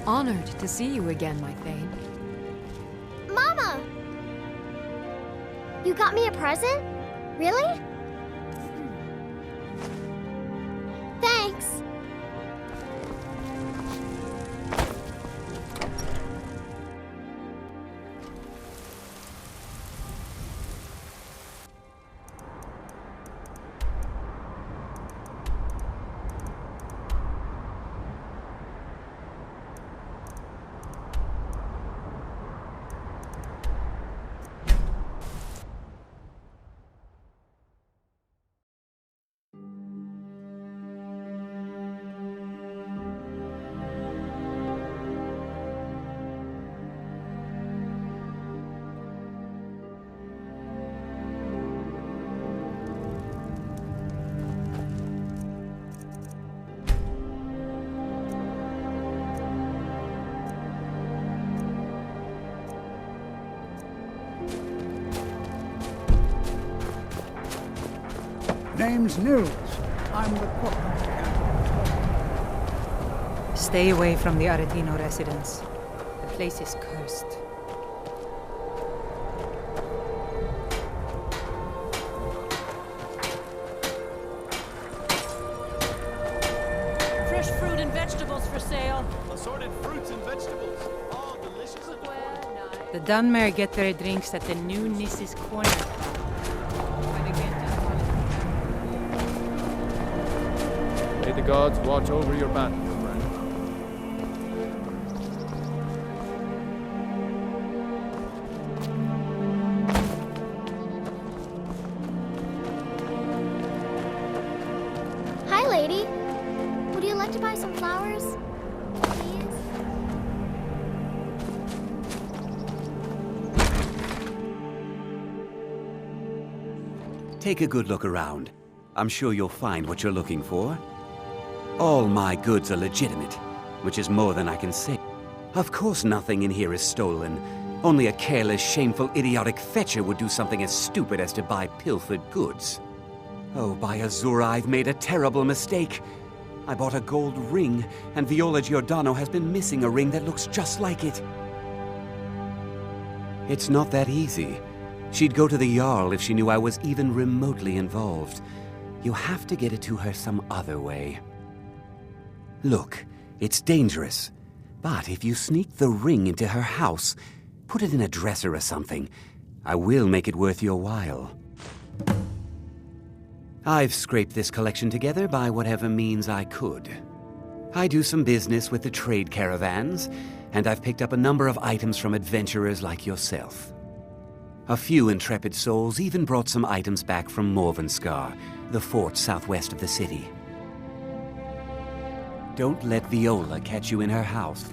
Honored to see you again, my Thane. Mama! You got me a present? Really? Thanks. Name's Nils. I'm the cook. Stay away from the Aretino residence. The place is cursed. Fresh fruit and vegetables for sale. Assorted fruits and vegetables. All delicious and affordable. The Dunmer get their drinks at the new Nis's Corner. May the gods watch over your battle, friend. Hi, lady. Would you like to buy some flowers? Please? Take a good look around. I'm sure you'll find what you're looking for. All my goods are legitimate, which is more than I can say. Of course nothing in here is stolen. Only a careless, shameful, idiotic fetcher would do something as stupid as to buy pilfered goods. Oh, by Azura, I've made a terrible mistake. I bought a gold ring, and Viola Giordano has been missing a ring that looks just like it. It's not that easy. She'd go to the Jarl if she knew I was even remotely involved. You have to get it to her some other way. Look, it's dangerous. But if you sneak the ring into her house, put it in a dresser or something, I will make it worth your while. I've scraped this collection together by whatever means I could. I do some business with the trade caravans, and I've picked up a number of items from adventurers like yourself. A few intrepid souls even brought some items back from Morvenskar, the fort southwest of the city. Don't let Viola catch you in her house.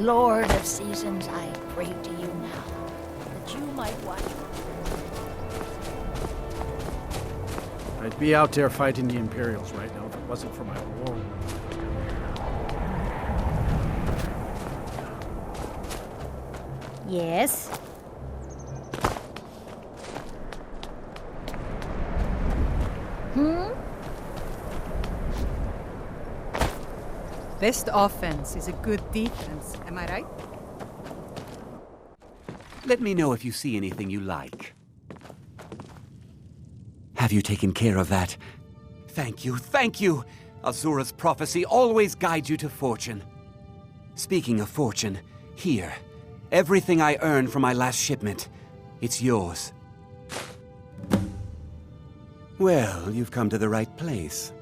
Lord of Seasons, I pray to you now, that you might watch. I'd be out there fighting the Imperials right now if it wasn't for my war. Yes? Best offense is a good defense, am I right? Let me know if you see anything you like. Have you taken care of that? Thank you, thank you! Azura's prophecy always guides you to fortune. Speaking of fortune, here. Everything I earned from my last shipment. It's yours. Well, you've come to the right place.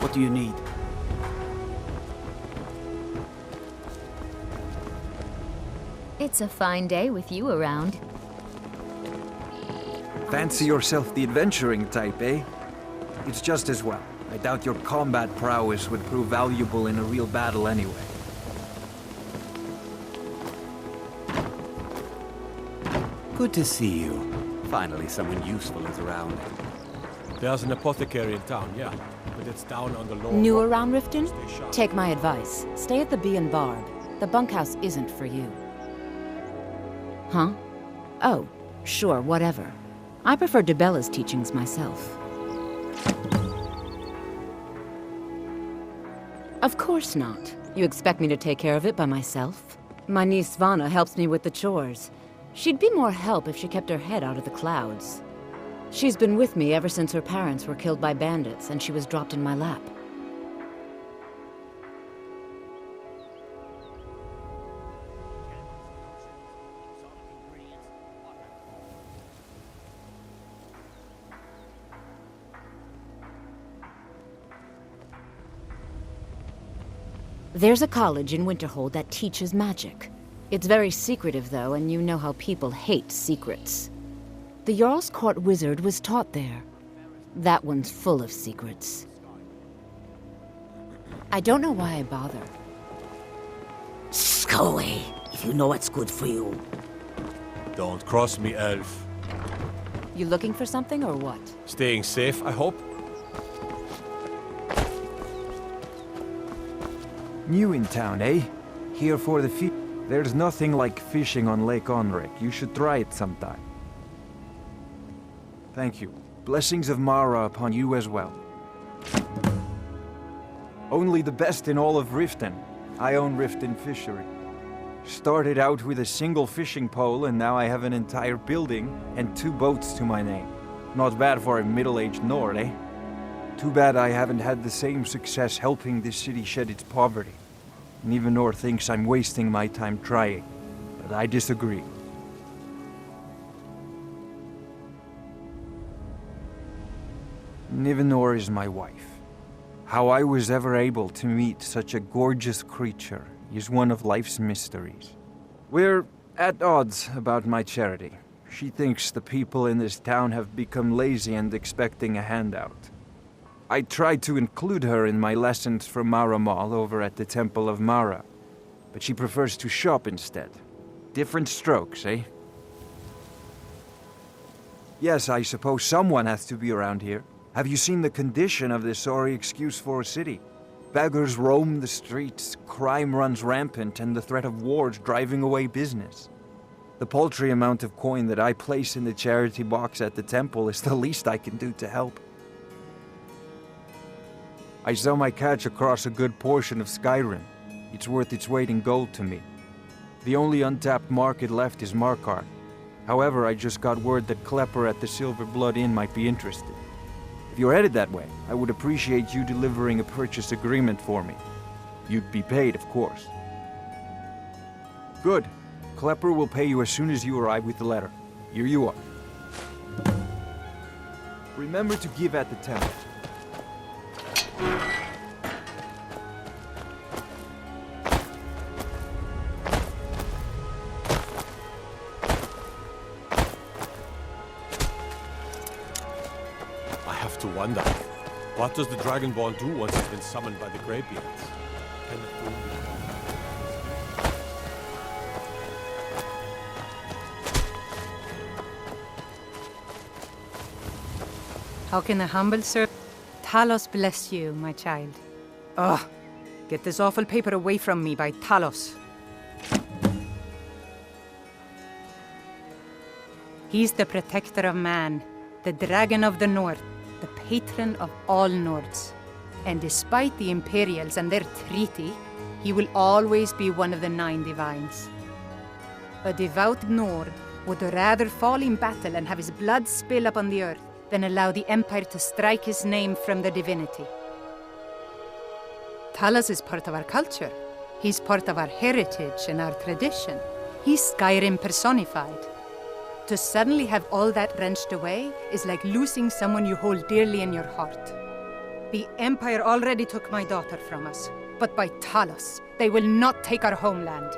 What do you need? It's a fine day with you around. Fancy yourself the adventuring type, eh? It's just as well. I doubt your combat prowess would prove valuable in a real battle anyway. Good to see you. Finally, someone useful is around. There's an apothecary in town, yeah. But it's down on the lower... New walk. around Riften? Stay sharp. Take my advice. Stay at the Bee and Barb. The bunkhouse isn't for you. Huh? Oh, sure, whatever. I prefer Debella's teachings myself. Of course not. You expect me to take care of it by myself? My niece Svana helps me with the chores. She'd be more help if she kept her head out of the clouds. She's been with me ever since her parents were killed by bandits and she was dropped in my lap. There's a college in Winterhold that teaches magic. It's very secretive, though, and you know how people hate secrets. The Jarl's Court wizard was taught there. That one's full of secrets. I don't know why I bother. Go away, if you know what's good for you. Don't cross me, elf. You looking for something, or what? Staying safe, I hope. New in town, eh? Here for the fish. There's nothing like fishing on Lake Onrek. You should try it sometime. Thank you. Blessings of Mara upon you as well. Only the best in all of Riften. I own Riften Fishery. Started out with a single fishing pole, and now I have an entire building and 2 boats to my name. Not bad for a middle-aged Nord, eh? Too bad I haven't had the same success helping this city shed its poverty. Nivanor thinks I'm wasting my time trying, but I disagree. Nivanor is my wife. How I was ever able to meet such a gorgeous creature is one of life's mysteries. We're at odds about my charity. She thinks the people in this town have become lazy and expecting a handout. I tried to include her in my lessons from Mara Mall over at the Temple of Mara, but she prefers to shop instead. Different strokes, eh? Yes, I suppose someone has to be around here. Have you seen the condition of this sorry excuse for a city? Beggars roam the streets, crime runs rampant, and the threat of wars driving away business. The paltry amount of coin that I place in the charity box at the temple is the least I can do to help. I sell my catch across a good portion of Skyrim. It's worth its weight in gold to me. The only untapped market left is Markarth. However, I just got word that Klepper at the Silver Blood Inn might be interested. If you're headed that way, I would appreciate you delivering a purchase agreement for me. You'd be paid, of course. Good. Klepper will pay you as soon as you arrive with the letter. Here you are. Remember to give at the temple. Wonder, what does the Dragonborn do once he's been summoned by the Greybeards? Can the fool be How can a humble servant... Talos bless you, my child. Ugh! Get this awful paper away from me by Talos. He's the protector of man, the dragon of the north, the patron of all Nords. And despite the Imperials and their treaty, he will always be one of the 9 divines. A devout Nord would rather fall in battle and have his blood spill upon the earth than allow the Empire to strike his name from the divinity. Talos is part of our culture. He's part of our heritage and our tradition. He's Skyrim personified. To suddenly have all that wrenched away is like losing someone you hold dearly in your heart. The Empire already took my daughter from us, but by Talos, they will not take our homeland.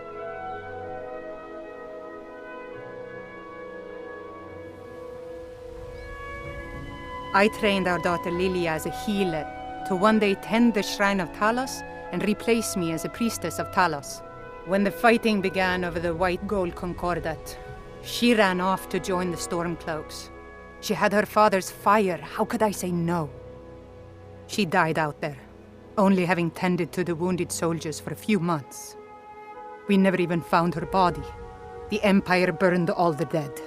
I trained our daughter Lilia as a healer to one day tend the shrine of Talos and replace me as a priestess of Talos. When the fighting began over the white gold concordat, she ran off to join the Stormcloaks. She had her father's fire. How could I say no? She died out there, only having tended to the wounded soldiers for a few months. We never even found her body. The Empire burned all the dead.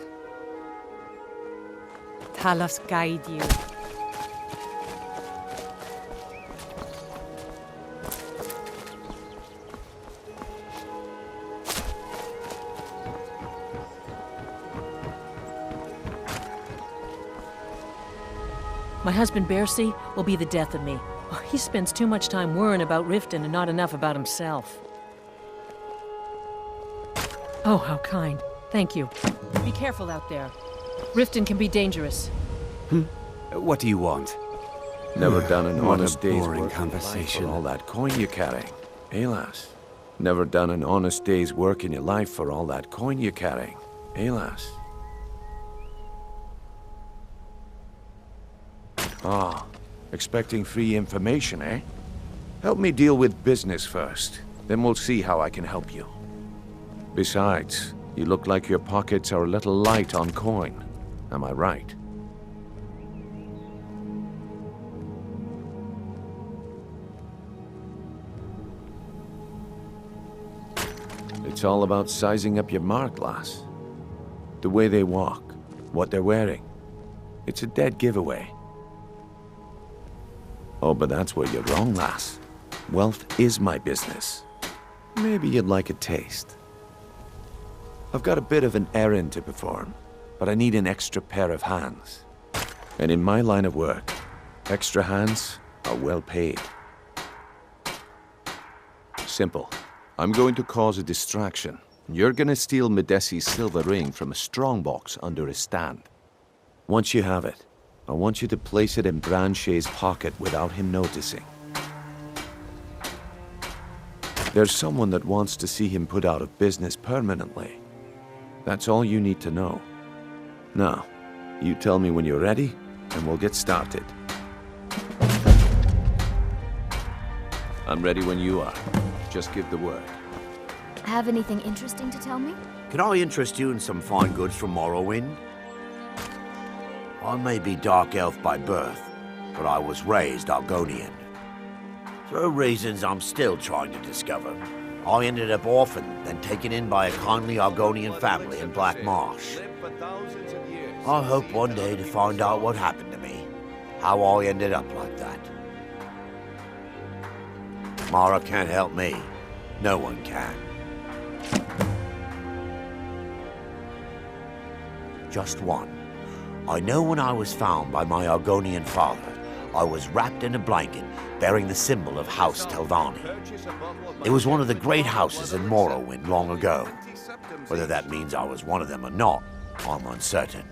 Talos guide you. My husband Bercy will be the death of me. He spends too much time worrying about Riften and not enough about himself. Oh, how kind. Thank you. Be careful out there. Riften can be dangerous. What do you want? Never done an What honest a day's boring work conversation. for all that coin you carry. Eh, lass? Never done an honest day's work in your life for all that coin you carry. Eh, lass? Ah, expecting free information, eh? Help me deal with business first, then we'll see how I can help you. Besides, you look like your pockets are a little light on coin. Am I right? It's all about sizing up your mark, lass. The way they walk, what they're wearing. It's a dead giveaway. Oh, but that's where you're wrong, lass. Wealth is my business. Maybe you'd like a taste. I've got a bit of an errand to perform, but I need an extra pair of hands. And in my line of work, extra hands are well paid. Simple. I'm going to cause a distraction. You're gonna steal Medesi's silver ring from a strongbox under his stand. Once you have it, I want you to place it in Branche's pocket without him noticing. There's someone that wants to see him put out of business permanently. That's all you need to know. Now, you tell me when you're ready, and we'll get started. I'm ready when you are. Just give the word. Have anything interesting to tell me? Can I interest you in some fine goods from Morrowind? I may be Dark Elf by birth, but I was raised Argonian. For reasons I'm still trying to discover, I ended up orphaned, then taken in by a kindly Argonian family in Black Marsh. I hope one day to find out what happened to me, how I ended up like that. Mara can't help me. No one can. Just one. I know when I was found by my Argonian father, I was wrapped in a blanket bearing the symbol of House Telvanni. It was one of the great houses in Morrowind long ago. Whether that means I was one of them or not, I'm uncertain.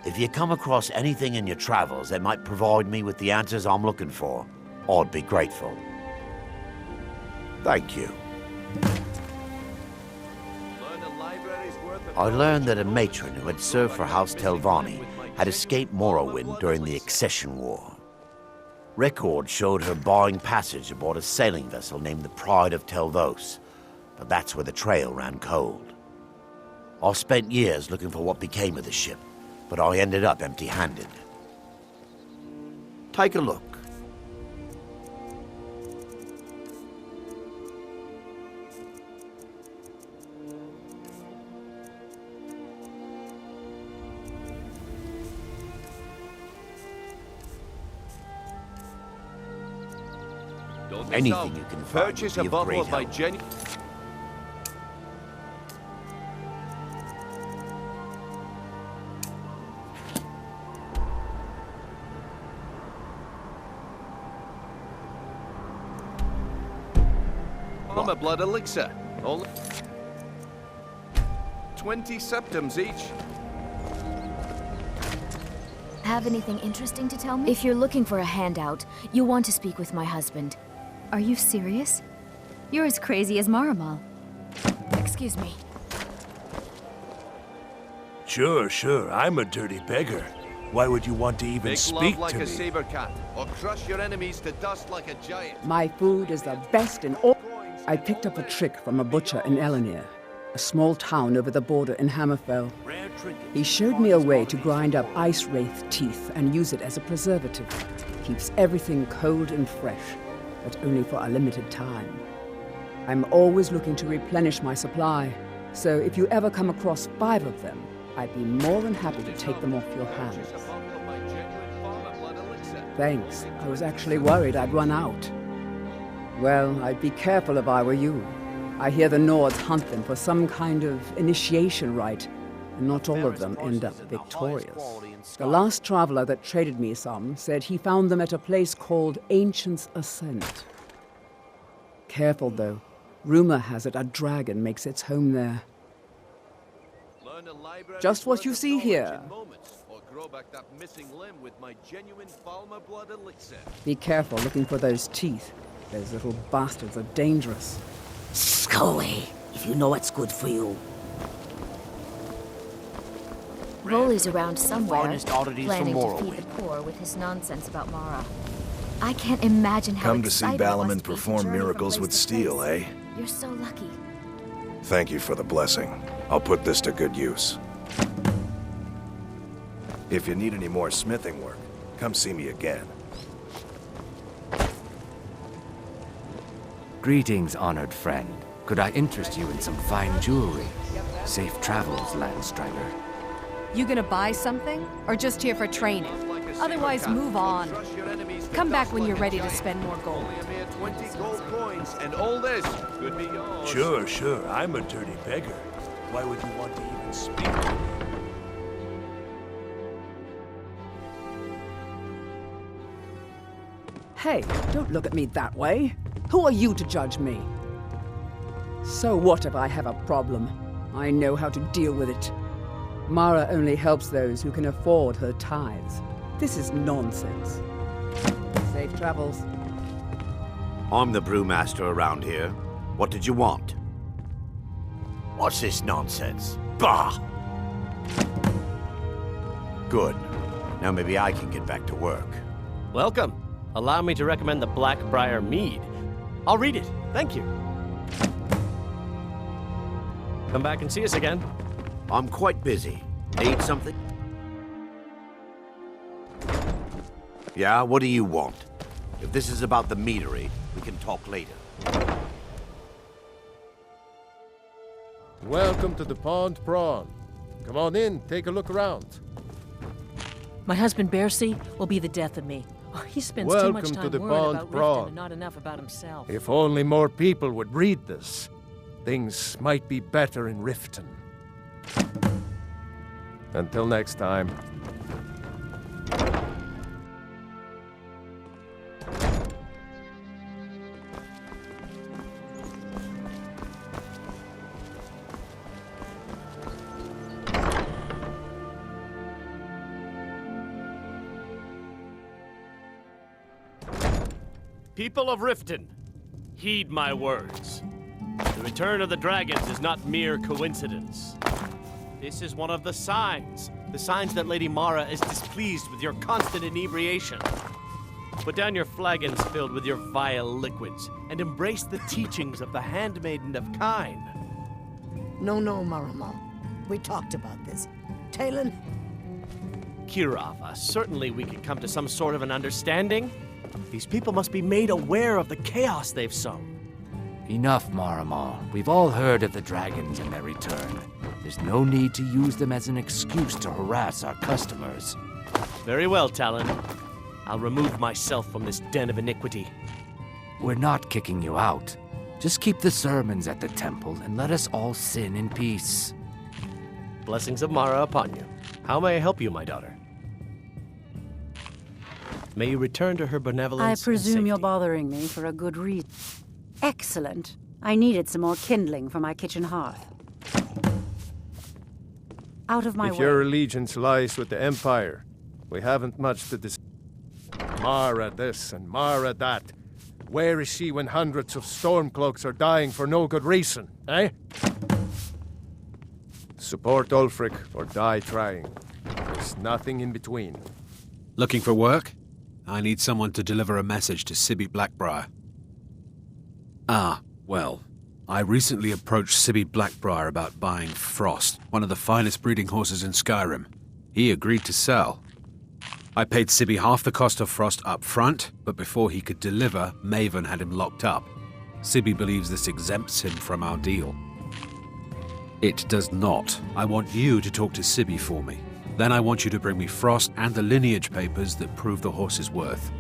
If you come across anything in your travels that might provide me with the answers I'm looking for, I'd be grateful. Thank you. I learned that a matron who had served for House Telvanni had escaped Morrowind during the Accession War. Records showed her buying passage aboard a sailing vessel named the Pride of Telvos, but that's where the trail ran cold. I spent years looking for what became of the ship, but I ended up empty-handed. Take a look. Anything you can find Purchase would a be of great bottle of my help. genuine... Farmer blood elixir. Only 20 septums each. Have anything interesting to tell me? If you're looking for a handout, you'll want to speak with my husband. Are you serious? You're as crazy as Maramal. Excuse me. Sure, I'm a dirty beggar. Why would you want to even Make speak love like to a me? saber cat, or crush your enemies to dust like a giant. My food is the best in all. I picked up a trick from a butcher in Elenir, a small town over the border in Hammerfell. He showed me a way to grind up ice wraith teeth and use it as a preservative. Keeps everything cold and fresh, but only for a limited time. I'm always looking to replenish my supply, so if you ever come across 5 of them, I'd be more than happy to take them off your hands. Thanks. I was actually worried I'd run out. Well, I'd be careful if I were you. I hear the Nords hunt them for some kind of initiation rite, and not all of them end up victorious. The last traveler that traded me some said he found them at a place called Ancient's Ascent. Careful, though. Rumor has it a dragon makes its home there. Just what you see here. Be careful looking for those teeth. Those little bastards are dangerous. Scully, if you know what's good for you. Rolly's around somewhere, Finest oddities planning from to feed Morrowind. the poor with his nonsense about Mara. I can't imagine how Come to see exciting it must Balaman be to perform journey from miracles place with to steel, place. eh? You're so lucky. Thank you for the blessing. I'll put this to good use. If you need any more smithing work, come see me again. Greetings, honored friend. Could I interest you in some fine jewelry? Safe travels, Landstrider. You gonna buy something? Or just here for training? Otherwise, move on. Come back when you're ready to spend more gold. 20 gold coins, and all this could be yours. Sure, I'm a dirty beggar. Why would you want to even speak to me? Hey, don't look at me that way. Who are you to judge me? So what if I have a problem? I know how to deal with it. Mara only helps those who can afford her tithes. This is nonsense. Safe travels. I'm the brewmaster around here. What did you want? What's this nonsense? Bah! Good. Now maybe I can get back to work. Welcome. Allow me to recommend the Blackbriar Mead. I'll read it. Thank you. Come back and see us again. I'm quite busy. Need something? Yeah, what do you want? If this is about the meadery, we can talk later. Welcome to the Pond Prawn. Come on in, take a look around. My husband Bercy will be the death of me. Oh, he spends too much time worrying about Riften and not enough about himself. If only more people would read this, things might be better in Riften. Until next time. People of Riften, heed my words. The return of the dragons is not mere coincidence. This is one of the signs that Lady Mara is displeased with your constant inebriation. Put down your flagons filled with your vile liquids, and embrace the teachings of the Handmaiden of Thane. No, Maramal. We talked about this. Talon? Kirava, certainly we can come to some sort of an understanding. These people must be made aware of the chaos they've sown. Enough, Maramal. We've all heard of the dragons and their return. There's no need to use them as an excuse to harass our customers. Very well, Talon. I'll remove myself from this den of iniquity. We're not kicking you out. Just keep the sermons at the temple and let us all sin in peace. Blessings of Mara upon you. How may I help you, my daughter? May you return to her benevolence. I presume and you're safety. bothering me for a good reason. Excellent. I needed some more kindling for my kitchen hearth. Out of my way. If your allegiance lies with the Empire, we haven't much to discuss. Mara this and Mara that. Where is she when hundreds of Stormcloaks are dying for no good reason, eh? Support Ulfric or die trying. There's nothing in between. Looking for work? I need someone to deliver a message to Sibby Blackbriar. Well, I recently approached Sibby Blackbriar about buying Frost, one of the finest breeding horses in Skyrim. He agreed to sell. I paid Sibby half the cost of Frost up front, but before he could deliver, Maven had him locked up. Sibby believes this exempts him from our deal. It does not. I want you to talk to Sibby for me. Then I want you to bring me Frost and the lineage papers that prove the horse's worth.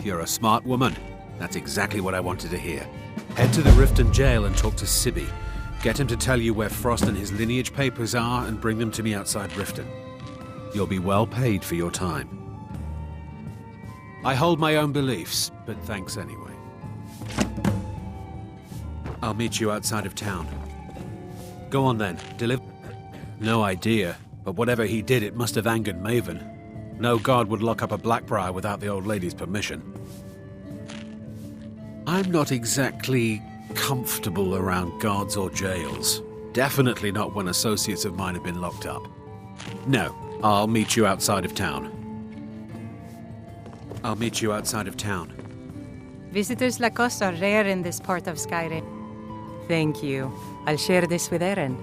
You're a smart woman. That's exactly what I wanted to hear. Head to the Riften jail and talk to Sibby. Get him to tell you where Frost and his lineage papers are and bring them to me outside Riften. You'll be well paid for your time. I hold my own beliefs, but thanks anyway. I'll meet you outside of town. Go on then, deliver. No idea, but whatever he did, it must have angered Maven. No guard would lock up a Blackbriar without the old lady's permission. I'm not exactly comfortable around guards or jails. Definitely not when associates of mine have been locked up. No, I'll meet you outside of town. I'll meet you outside of town. Visitors like us are rare in this part of Skyrim. Thank you. I'll share this with Eren.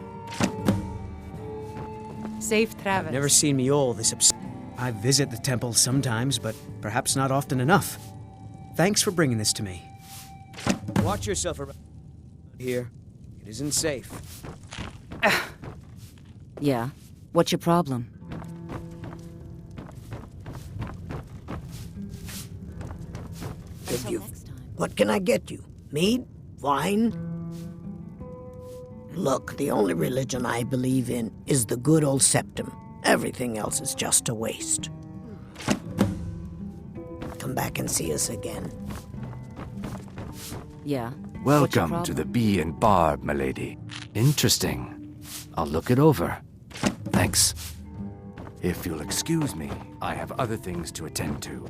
Safe travels. Never seen me all this upset. I visit the temple sometimes, but perhaps not often enough. Thanks for bringing this to me. Watch yourself around here. It isn't safe. Yeah? What's your problem? What can I get you? Mead? Wine? Look, the only religion I believe in is the good old septum. Everything else is just a waste. Come back and see us again. Yeah? Welcome to the Bee and Barb, milady. Interesting. I'll look it over. Thanks. If you'll excuse me, I have other things to attend to.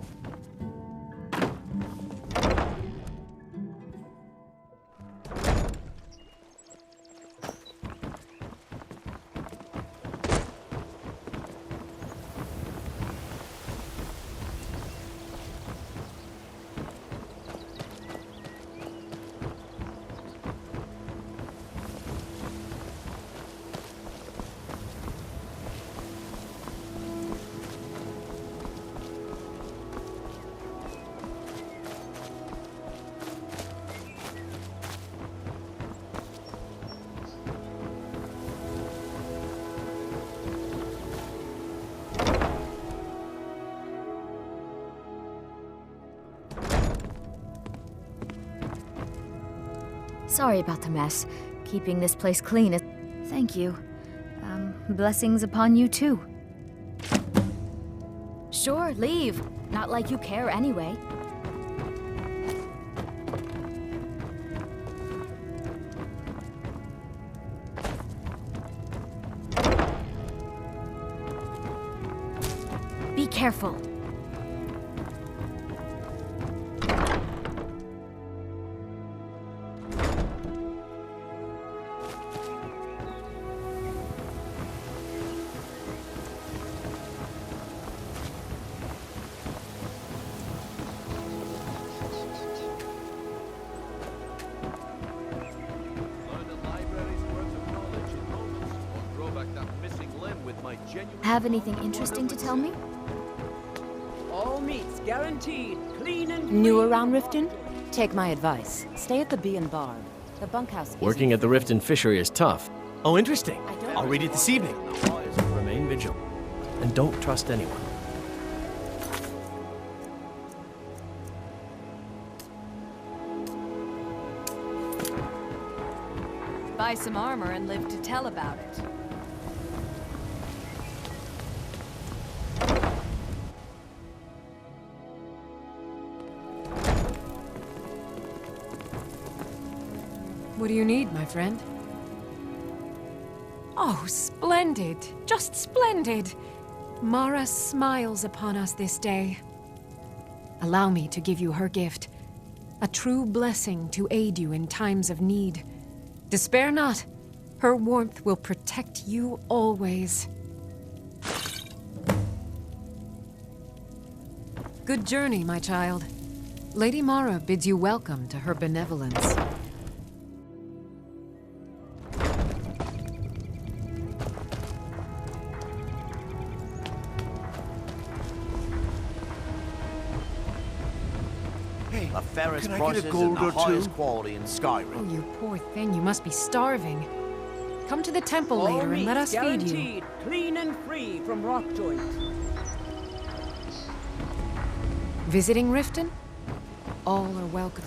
Sorry about the mess. Keeping this place clean is... Thank you. Blessings upon you too. Sure, leave. Not like you care anyway. Be careful. Have anything interesting to tell me? All meats guaranteed, clean and New around Riften? Take my advice. Stay at the Bee and Barb. The bunkhouse. Working at the Riften fishery is tough. Oh, interesting. I'll read it this evening. Remain vigilant. And don't trust anyone. Buy some armor and live to tell about it. What do you need, my friend? Oh, splendid. Just splendid. Mara smiles upon us this day. Allow me to give you her gift. A true blessing to aid you in times of need. Despair not. Her warmth will protect you always. Good journey, my child. Lady Mara bids you welcome to her benevolence. The fairest Can I get a prices gold and the or two? highest quality in Skyrim. Oh, you poor thing, you must be starving. Come to the temple All later and let meats us feed you. guaranteed, clean and free from rock joint. Visiting Riften? All are welcome.